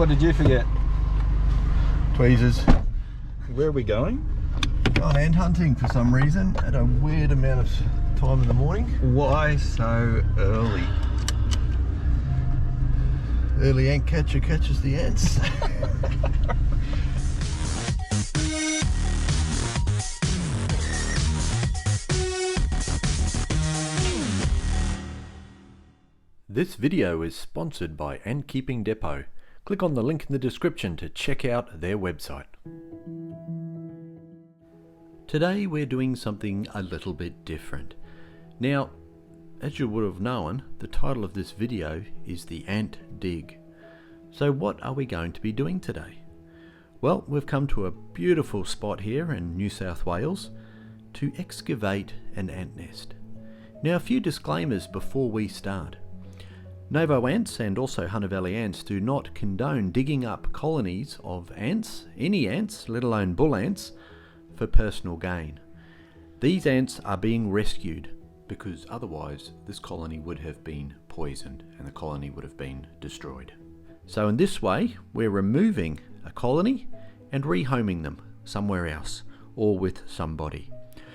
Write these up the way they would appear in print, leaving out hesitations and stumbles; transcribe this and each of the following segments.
what did you forget? Tweezers. Where are we going? Gone ant hunting for some reason at a weird amount of time in the morning. Why so early? Early ant catcher catches the ants. This video is sponsored by Ant Keeping Depot. Click on the link in the description to check out their website. Today we're doing something a little bit different. Now, as you would have known, the title of this video is the Ant Dig. So what are we going to be doing today? Well, we've come to a beautiful spot here in New South Wales to excavate an ant nest. Now, a few disclaimers before we start. Novo ants and also Hunter Valley ants do not condone digging up colonies of ants, any ants, let alone bull ants, for personal gain. These ants are being rescued because otherwise this colony would have been poisoned and the colony would have been destroyed. So in this way, we're removing a colony and rehoming them somewhere else or with somebody.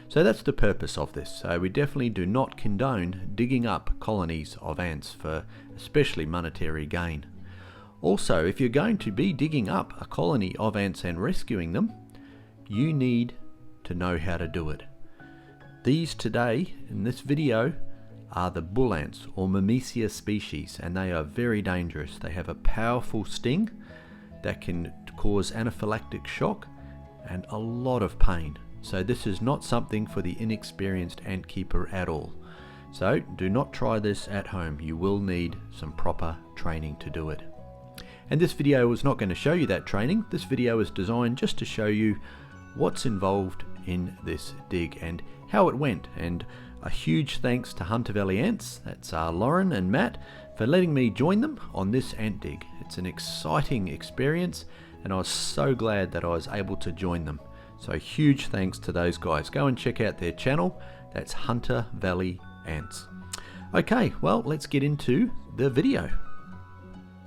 So that's the purpose of this. So we definitely do not condone digging up colonies of ants for especially monetary gain. Also, if you're going to be digging up a colony of ants and rescuing them, you need to know how to do it. These today, in this video, are the bull ants or Myrmecia species, and they are very dangerous. They have a powerful sting that can cause anaphylactic shock and a lot of pain. So this is not something for the inexperienced ant keeper at all. So do not try this at home. You will need some proper training to do it. And this video is not going to show you that training. This video is designed just to show you what's involved in this dig and how it went. And a huge thanks to Hunter Valley Ants, that's Lauren and Matt, for letting me join them on this ant dig. It's an exciting experience and I was so glad that I was able to join them. So huge thanks to those guys. Go and check out their channel. That's Hunter Valley Ants. Okay, well, let's get into the video.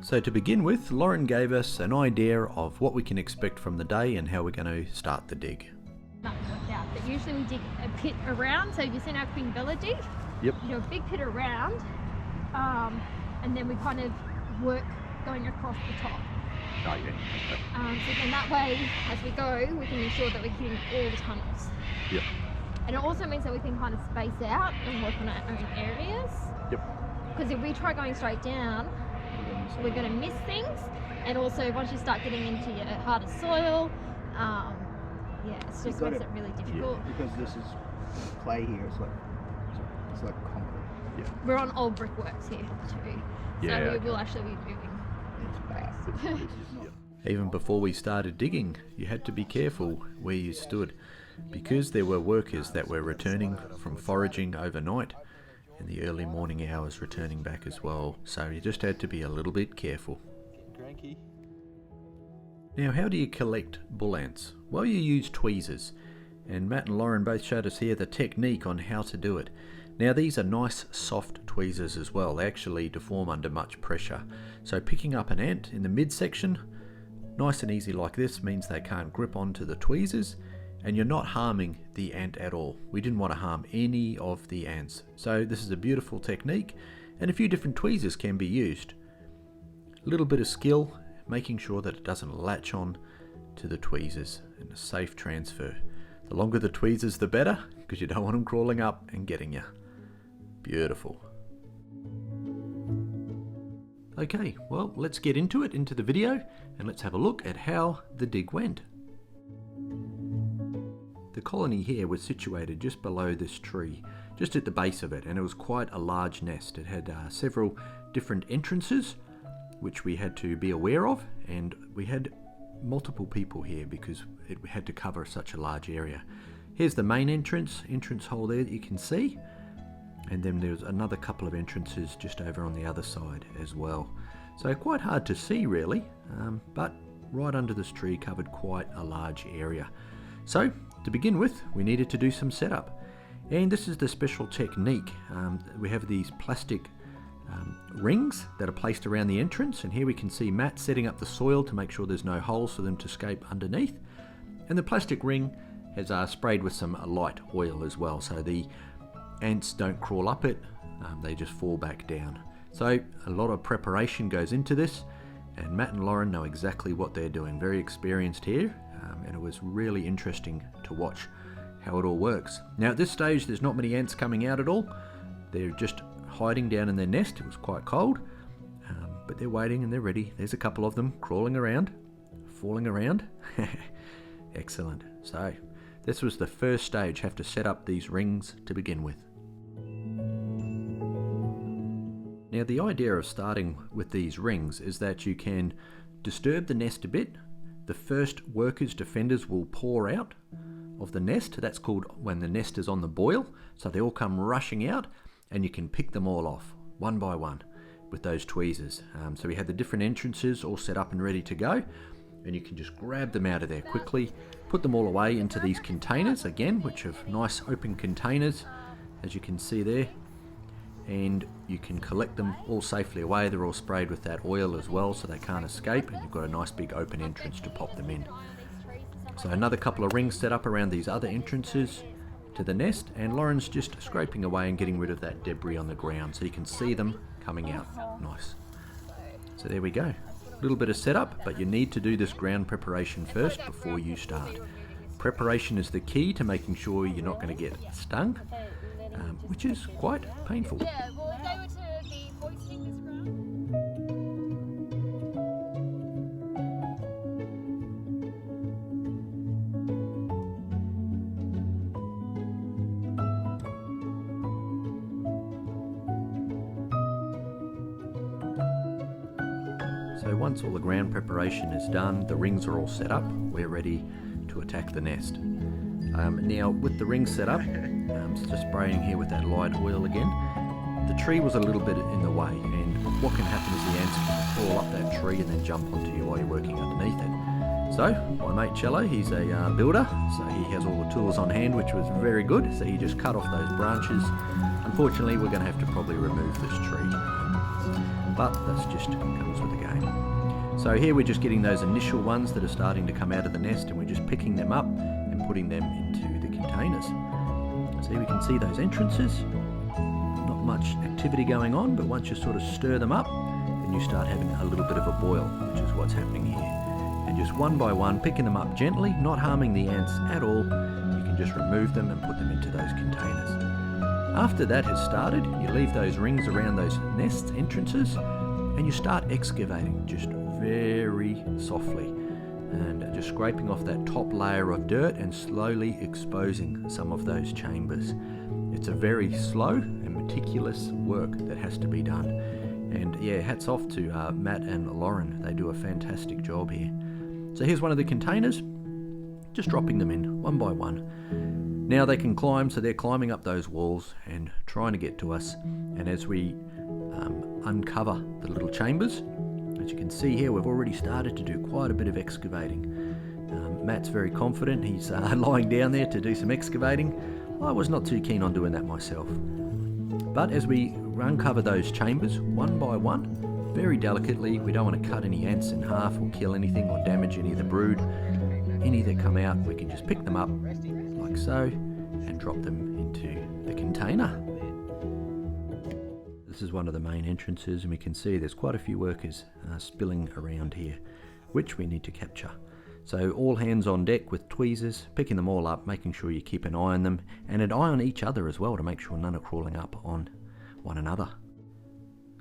So to begin with, Lauren gave us an idea of what we can expect from the day and how we're going to start the dig. But usually we dig a pit around, so you've seen our Queen Bella dig? Yep. You do a big pit around, and then we kind of work going across the top. Oh, yeah. Okay. So then that way, as we go, we can ensure that we're hitting all the tunnels. Yep. And it also means that we can kind of space out and work on our own areas. Yep. Because if we try going straight down, we're going to miss things. And also, once you start getting into your harder soil, yeah, it just makes it really difficult. Yeah, because this is clay here, it's like concrete. Yeah. We're on old brickworks here too. Yeah, So we okay. will actually be moving. It's bad. Even before we started digging, you had to be careful where you stood because there were workers that were returning from foraging overnight in the early morning hours returning back as well. So you just had to be a little bit careful. Now, how do you collect bull ants? Well, you use tweezers, and Matt and Lauren both showed us here the technique on how to do it. Now, these are nice soft tweezers as well. They actually deform under much pressure. So picking up an ant in the midsection, nice and easy like this, means they can't grip onto the tweezers and you're not harming the ant at all. We didn't want to harm any of the ants. So this is a beautiful technique and a few different tweezers can be used. A little bit of skill, making sure that it doesn't latch on to the tweezers and a safe transfer. The longer the tweezers the better, because you don't want them crawling up and getting you. Beautiful. Okay, well, let's get into it, into the video, and let's have a look at how the dig went. The colony here was situated just below this tree, just at the base of it, and it was quite a large nest. It had several different entrances, which we had to be aware of, and we had multiple people here because it had to cover such a large area. Here's the main entrance hole there that you can see. And then there's another couple of entrances just over on the other side as well. So quite hard to see really, but right under this tree covered quite a large area. So to begin with, we needed to do some setup. And this is the special technique. We have these plastic rings that are placed around the entrance, and here we can see Matt setting up the soil to make sure there's no holes for them to escape underneath. And the plastic ring has sprayed with some light oil as well, so the ants don't crawl up it, they just fall back down. So a lot of preparation goes into this, and Matt and Lauren know exactly what they're doing, very experienced here, and it was really interesting to watch how it all works. Now at this stage there's not many ants coming out at all, they're just hiding down in their nest. It was quite cold, but they're waiting and they're ready. There's a couple of them crawling around, falling around. Excellent. So this was the first stage, have to set up these rings to begin with. Now the idea of starting with these rings is that you can disturb the nest a bit. The first workers, defenders, will pour out of the nest. That's called when the nest is on the boil. So they all come rushing out, and you can pick them all off one by one with those tweezers. So we had the different entrances all set up and ready to go, and you can just grab them out of there quickly, put them all away into these containers again, which are nice open containers, as you can see there, and you can collect them all safely away. They're all sprayed with that oil as well, so they can't escape, and you've got a nice big open entrance to pop them in. So another couple of rings set up around these other entrances to the nest, and Lauren's just scraping away and getting rid of that debris on the ground so you can see them coming out. Nice. So there we go. A little bit of setup, but you need to do this ground preparation first before you start. Preparation is the key to making sure you're not going to get stung, which is quite painful. Yeah, well, if they were to be hoisting this ground. So once all the ground preparation is done, the rings are all set up, we're ready to attack the nest. Now with the rings set up, just spraying here with that light oil again, the tree was a little bit in the way, and what can happen is the ants can crawl up that tree and then jump onto you while you're working underneath it. So my mate Cello, he's a builder, so he has all the tools on hand, which was very good, so he just cut off those branches. Unfortunately we're going to have to probably remove this tree, but that's just comes with the game. So here we're just getting those initial ones that are starting to come out of the nest, and we're just picking them up and putting them into the containers. So here we can see those entrances. Not much activity going on, but once you sort of stir them up, then you start having a little bit of a boil, which is what's happening here. And just one by one, picking them up gently, not harming the ants at all, you can just remove them and put them into those containers. After that has started, you leave those rings around those nest entrances, and you start excavating just very softly, and just scraping off that top layer of dirt and slowly exposing some of those chambers. It's a very slow and meticulous work that has to be done, and yeah, hats off to Matt and Lauren. They do a fantastic job here. So here's one of the containers, just dropping them in one by one. Now they can climb, so they're climbing up those walls and trying to get to us, and as we uncover the little chambers, as you can see here, we've already started to do quite a bit of excavating. Matt's very confident, he's lying down there to do some excavating. I was not too keen on doing that myself. But as we uncover those chambers one by one, very delicately, we don't want to cut any ants in half or kill anything or damage any of the brood. Any that come out, we can just pick them up like so and drop them into the container. This is one of the main entrances, and we can see there's quite a few workers spilling around here, which we need to capture. So all hands on deck with tweezers, picking them all up, making sure you keep an eye on them, and an eye on each other as well to make sure none are crawling up on one another.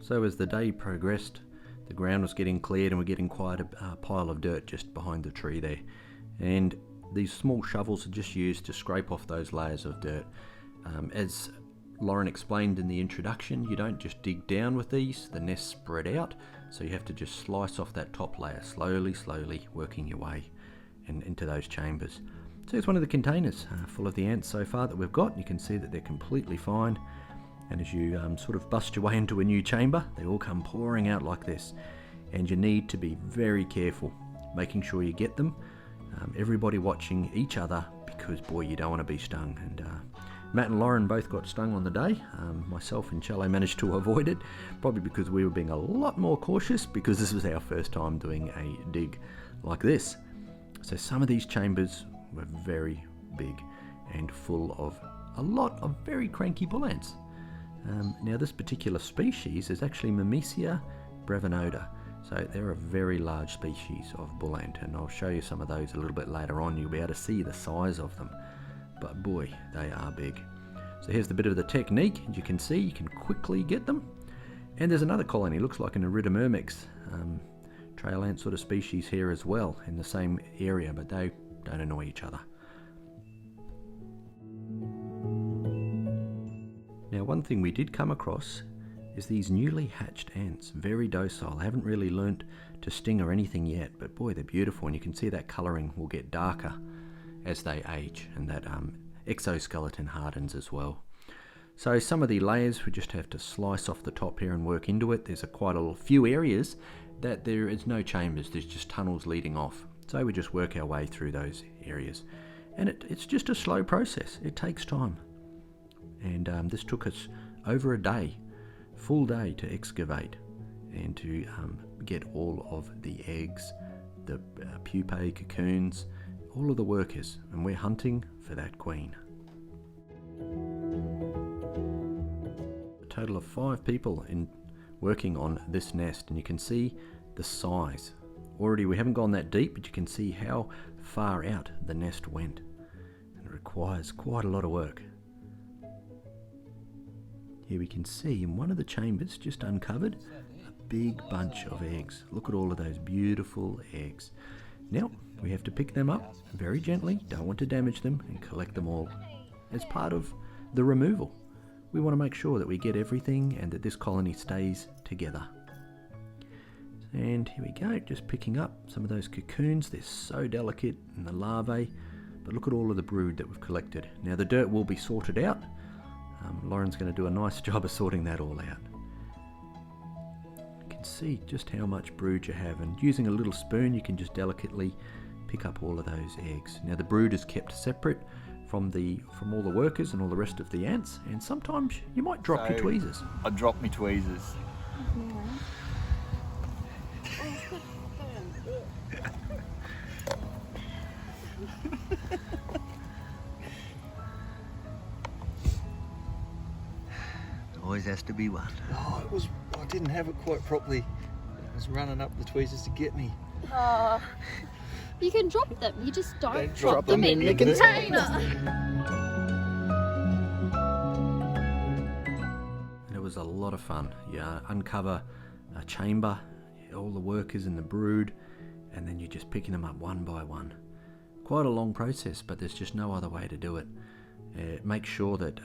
So as the day progressed, the ground was getting cleared, and we're getting quite a pile of dirt just behind the tree there. And these small shovels are just used to scrape off those layers of dirt. As Lauren explained in the introduction, you don't just dig down with these, the nests spread out, so you have to just slice off that top layer, slowly working your way into those chambers. So here's one of the containers full of the ants so far that we've got. You can see that they're completely fine, and as you sort of bust your way into a new chamber, they all come pouring out like this, and you need to be very careful, making sure you get them, everybody watching each other, because boy, you don't want to be stung. And Matt and Lauren both got stung on the day. Myself and Cello managed to avoid it, probably because we were being a lot more cautious because this was our first time doing a dig like this. So some of these chambers were very big and full of a lot of very cranky bull ants. Now this particular species is actually Myrmecia brevinota. So they're a very large species of bull ant, and I'll show you some of those a little bit later on. You'll be able to see the size of them. But boy, they are big. So here's the bit of the technique. As you can see, you can quickly get them. And there's another colony, looks like an Myrmecia trail ant sort of species here as well, in the same area, but they don't annoy each other. Now one thing we did come across is these newly hatched ants, very docile. They haven't really learnt to sting or anything yet, but boy, they're beautiful, and you can see that colouring will get darker as they age, and that exoskeleton hardens as well. So some of the layers we just have to slice off the top here and work into it. There's quite a few areas that there is no chambers, there's just tunnels leading off. So we just work our way through those areas. And it's just a slow process, it takes time. And this took us over a day, full day, to excavate and to get all of the eggs, the pupae, cocoons, all of the workers, and we're hunting for that queen. A total of 5 people working on this nest, and you can see the size. Already we haven't gone that deep, but you can see how far out the nest went, and it requires quite a lot of work. Here we can see in one of the chambers just uncovered a big bunch of eggs. Look at all of those beautiful eggs. Now we have to pick them up very gently, don't want to damage them, and collect them all as part of the removal. We want to make sure that we get everything and that this colony stays together. And here we go, just picking up some of those cocoons. They're so delicate, and the larvae, but look at all of the brood that we've collected. Now the dirt will be sorted out. Lauren's going to do a nice job of sorting that all out. You can see just how much brood you have, and using a little spoon you can just delicately pick up all of those eggs. Now the brood is kept separate from all the workers and all the rest of the ants, and sometimes you might drop your tweezers. I dropped my tweezers. Always has to be one. Oh, I didn't have it quite properly. It was running up the tweezers to get me. You can drop them, you just don't drop them in the container. And it was a lot of fun. You uncover a chamber, all the workers in the brood, and then you're just picking them up one by one. Quite a long process, but there's just no other way to do it. Make sure that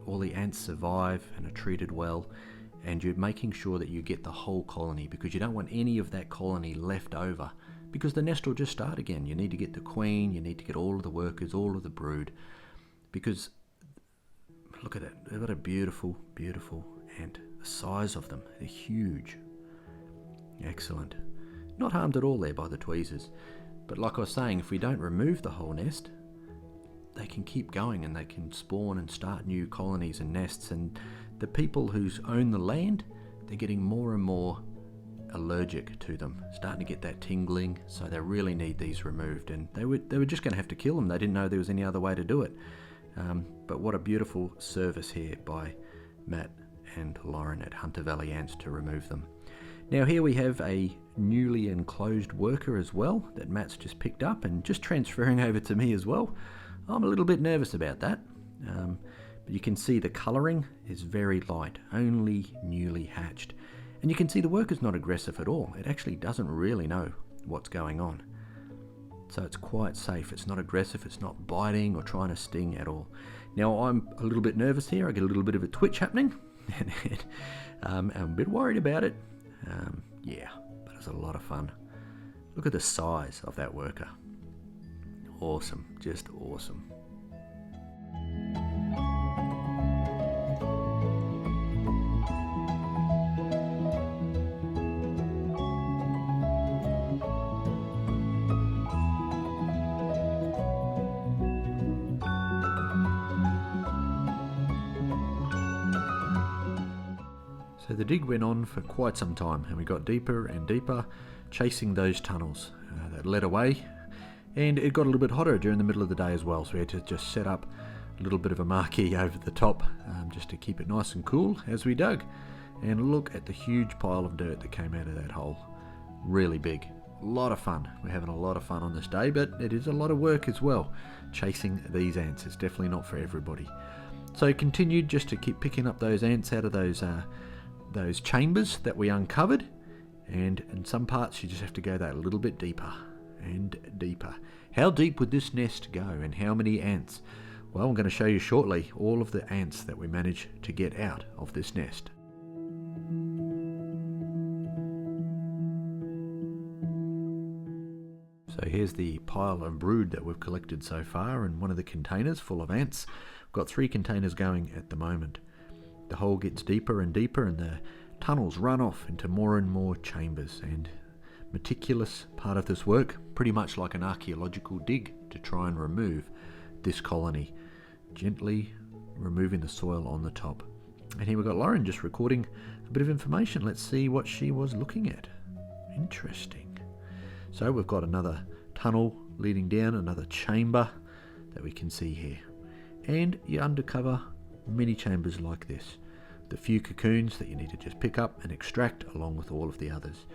all the ants survive and are treated well, and you're making sure that you get the whole colony, because you don't want any of that colony left over, because the nest will just start again. You need to get the queen, you need to get all of the workers, all of the brood, because look at it, they've got a beautiful, beautiful ant. The size of them, they're huge. Excellent. Not harmed at all there by the tweezers, but like I was saying, if we don't remove the whole nest, they can keep going and they can spawn and start new colonies and nests, and the people who own the land, they're getting more and more allergic to them, starting to get that tingling, so they really need these removed, and they were just going to have to kill them. They didn't know there was any other way to do it. But what a beautiful service here by Matt and Lauren at Hunter Valley Ants to remove them. Now here we have a newly enclosed worker as well that Matt's just picked up and just transferring over to me as well. I'm a little bit nervous about that, but you can see the colouring is very light, only newly hatched. And you can see the worker's not aggressive at all. It actually doesn't really know what's going on. So it's quite safe. It's not aggressive, it's not biting or trying to sting at all. Now I'm a little bit nervous here. I get a little bit of a twitch happening. I'm a bit worried about it. Yeah, but it's a lot of fun. Look at the size of that worker. Awesome, just awesome. So the dig went on for quite some time, and we got deeper and deeper, chasing those tunnels that led away. And it got a little bit hotter during the middle of the day as well, so we had to just set up a little bit of a marquee over the top just to keep it nice and cool as we dug. And look at the huge pile of dirt that came out of that hole. Really big. A lot of fun. We're having a lot of fun on this day, but it is a lot of work as well, chasing these ants. It's definitely not for everybody. So continued just to keep picking up those ants out of those chambers that we uncovered, and in some parts you just have to go that little bit deeper and deeper. How deep would this nest go, and how many ants? Well, I'm going to show you shortly all of the ants that we managed to get out of this nest. So here's the pile of brood that we've collected so far in one of the containers full of ants. We've got 3 containers going at the moment. The hole gets deeper and deeper, and the tunnels run off into more and more chambers, and meticulous part of this work, pretty much like an archaeological dig to try and remove this colony, gently removing the soil on the top. And here we've got Lauren just recording a bit of information. Let's see what she was looking at. Interesting. So we've got another tunnel leading down, another chamber that we can see here, and you undercover many chambers like this. The few cocoons that you need to just pick up and extract along with all of the others.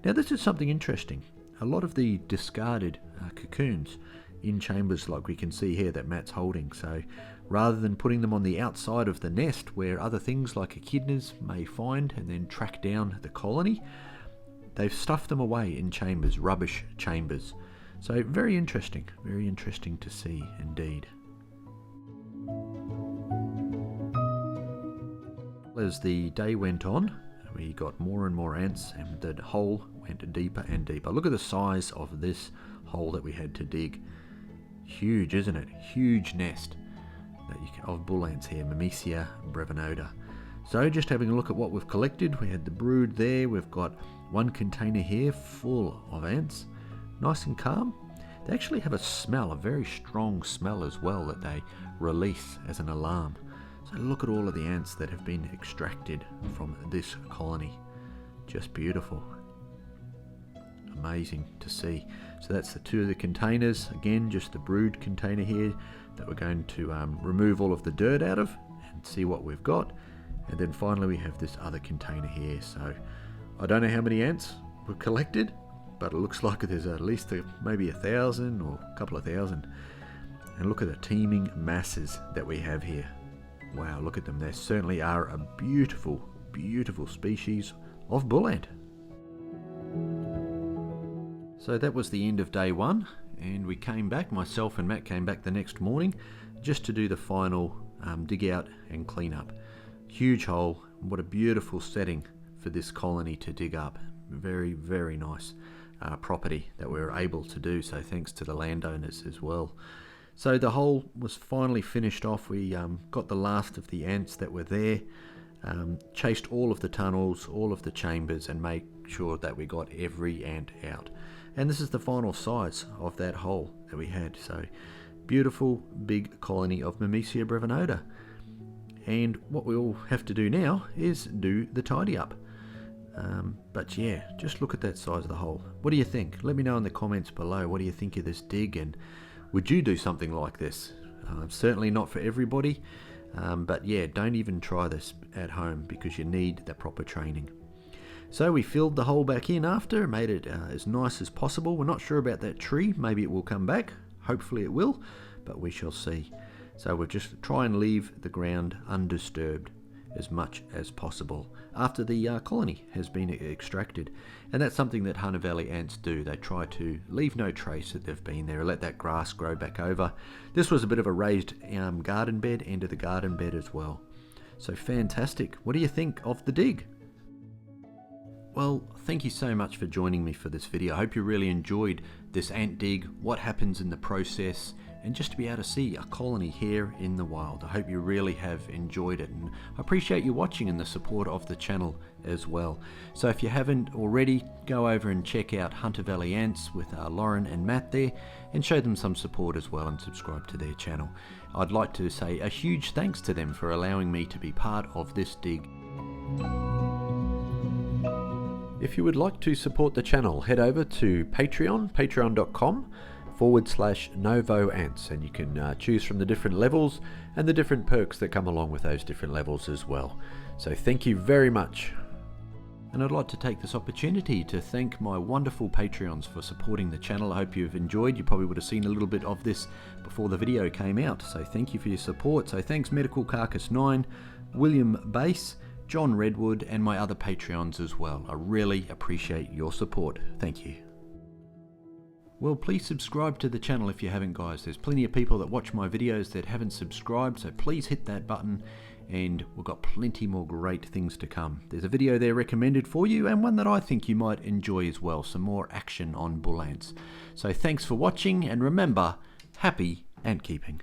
Now this is something interesting. A lot of the discarded cocoons in chambers like we can see here that Matt's holding. So rather than putting them on the outside of the nest where other things like echidnas may find and then track down the colony, they've stuffed them away in chambers, rubbish chambers. So very interesting to see indeed. As the day went on, we got more and more ants, and the hole went deeper and deeper. Look at the size of this hole that we had to dig. Huge, isn't it? Huge nest of bull ants here, Myrmecia brevinota. So just having a look at what we've collected, we had the brood there. We've got 1 container here full of ants, nice and calm. They actually have a smell, a very strong smell as well, that they release as an alarm. So look at all of the ants that have been extracted from this colony. Just beautiful. Amazing to see. So that's the 2 of the containers. Again, just the brood container here that we're going to remove all of the dirt out of and see what we've got. And then finally we have this other container here. So I don't know how many ants we've collected, but it looks like there's at least maybe 1,000 or a couple of thousand. And look at the teeming masses that we have here. Wow, look at them. They certainly are a beautiful, beautiful species of bull ant. So that was the end of day 1, and we came back, myself and Matt came back the next morning just to do the final dig out and clean up. Huge hole. What a beautiful setting for this colony to dig up. Very, very nice property that we were able to do, so thanks to the landowners as well. So the hole was finally finished off. We got the last of the ants that were there, chased all of the tunnels, all of the chambers, and made sure that we got every ant out. And this is the final size of that hole that we had. So beautiful big colony of Myrmecia brevinota. And what we all have to do now is do the tidy up. But yeah, just look at that size of the hole. What do you think? Let me know in the comments below. What do you think of this dig, and would you do something like this? Certainly not for everybody, but yeah, don't even try this at home because you need the proper training. So we filled the hole back in after, made it as nice as possible. We're not sure about that tree. Maybe it will come back. Hopefully it will, but we shall see. So we'll just try and leave the ground undisturbed as much as possible after the colony has been extracted. And that's something that Hunter Valley ants do. They try to leave no trace that they've been there, let that grass grow back over. This was a bit of a raised garden bed, end of the garden bed as well. So fantastic. What do you think of the dig? Well, thank you so much for joining me for this video. I hope you really enjoyed this ant dig, what happens in the process, and just to be able to see a colony here in the wild. I hope you really have enjoyed it, and I appreciate you watching and the support of the channel as well. So if you haven't already, go over and check out Hunter Valley Ants with Lauren and Matt there, and show them some support as well and subscribe to their channel. I'd like to say a huge thanks to them for allowing me to be part of this dig. If you would like to support the channel, head over to Patreon, patreon.com/Novo Ants, and you can choose from the different levels and the different perks that come along with those different levels as well. So thank you very much. And I'd like to take this opportunity to thank my wonderful Patreons for supporting the channel. I hope you've enjoyed. You probably would have seen a little bit of this before the video came out, so thank you for your support. So thanks Medical Carcass 9, William Bass, John Redwood, and my other Patreons as well. I really appreciate your support. Thank you. Well, please subscribe to the channel if you haven't, guys. There's plenty of people that watch my videos that haven't subscribed, so please hit that button, and we've got plenty more great things to come. There's a video there recommended for you, and one that I think you might enjoy as well, some more action on bull ants. So thanks for watching, and remember, happy ant keeping.